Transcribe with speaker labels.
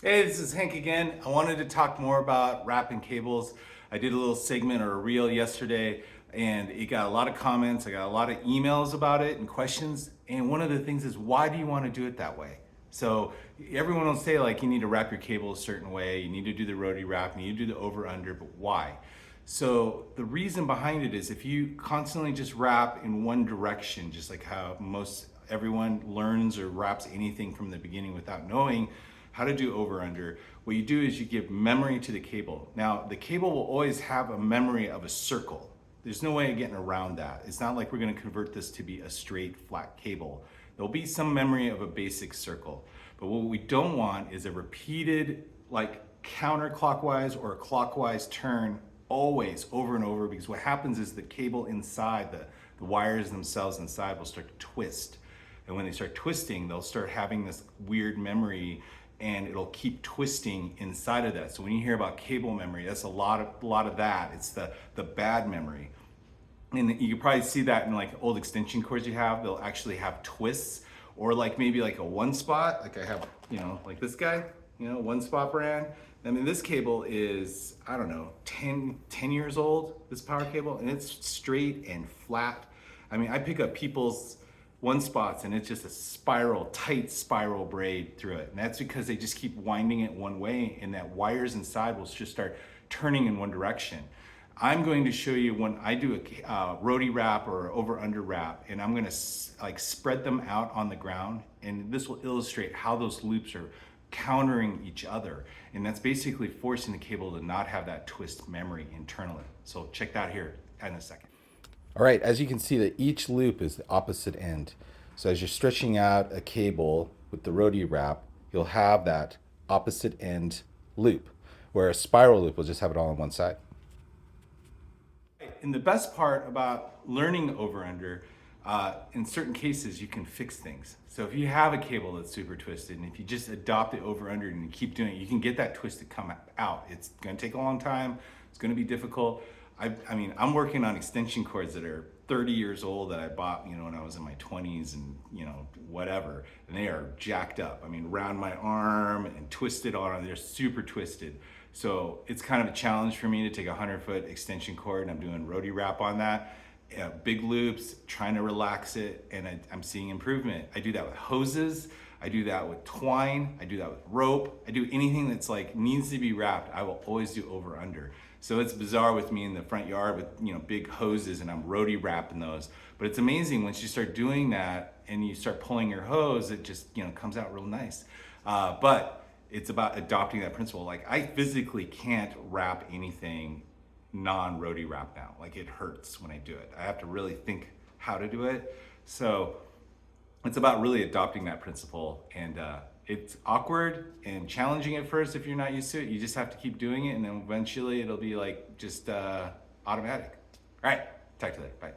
Speaker 1: Hey, this is Hank again. I wanted to talk more about wrapping cables. I did a little segment or a reel yesterday and it got a lot of comments. I got a lot of emails about it and questions. And one of the things is, why do you want to do it that way? So everyone will say like you need to wrap your cable a certain way, you need to do the rotary wrap, you need to do the over under, but why? So the reason behind it is if you constantly just wrap in one direction, just like how most everyone learns or wraps anything from the beginning without knowing how to do over under, what you do is you give memory to the cable. Now the cable will always have a memory of a circle. There's no way of getting around that. It's not like we're going to convert this to be a straight flat cable. There'll be some memory of a basic circle. But what we don't want is a repeated like counterclockwise or a clockwise turn always over and over, because what happens is the cable inside, the wires themselves inside will start to twist. And when they start twisting, they'll start having this weird memory and it'll keep twisting inside of that. So when you hear about cable memory, that's a lot of that. It's the bad memory. And you can probably see that in like old extension cords you have. They'll actually have twists, or like maybe like a one spot, like I have, like this guy, one spot brand. I mean, this cable is, I don't know, 10 years old, this power cable, and it's straight and flat. I mean, I pick up people's one spots and it's just a spiral, tight spiral braid through it. And that's because they just keep winding it one way and that wires inside will just start turning in one direction. I'm going to show you when I do a rotary wrap or over under wrap, and I'm gonna like spread them out on the ground, and this will illustrate how those loops are countering each other. And that's basically forcing the cable to not have that twist memory internally. So check that here in a second. All right, as you can see that each loop is the opposite end. So as you're stretching out a cable with the rotary wrap, you'll have that opposite end loop, where a spiral loop will just have it all on one side. And the best part about learning over under, in certain cases you can fix things. So if you have a cable that's super twisted and if you just adopt it over under and you keep doing it, you can get that twist to come out. It's gonna take a long time, it's gonna be difficult. I mean, I'm working on extension cords that are 30 years old that I bought, when I was in my 20s and, whatever. And they are jacked up. I mean, around my arm and twisted on, they're super twisted. So it's kind of a challenge for me to take a 100-foot extension cord, and I'm doing rotary wrap on that. Big loops, trying to relax it, and I'm seeing improvement. I do that with hoses, I do that with twine, I do that with rope, I do anything that's like needs to be wrapped, I will always do over under. So it's bizarre with me in the front yard with big hoses, and I'm rotary wrapping those. But it's amazing once you start doing that and you start pulling your hose, it just comes out real nice. But it's about adopting that principle. Like I physically can't wrap anything non-rotary wrap now. Like it hurts when I do it. I have to really think how to do it. So it's about really adopting that principle, and it's awkward and challenging at first if you're not used to it. You just have to keep doing it, and then eventually it'll be like just automatic. All right, talk to you later. Bye.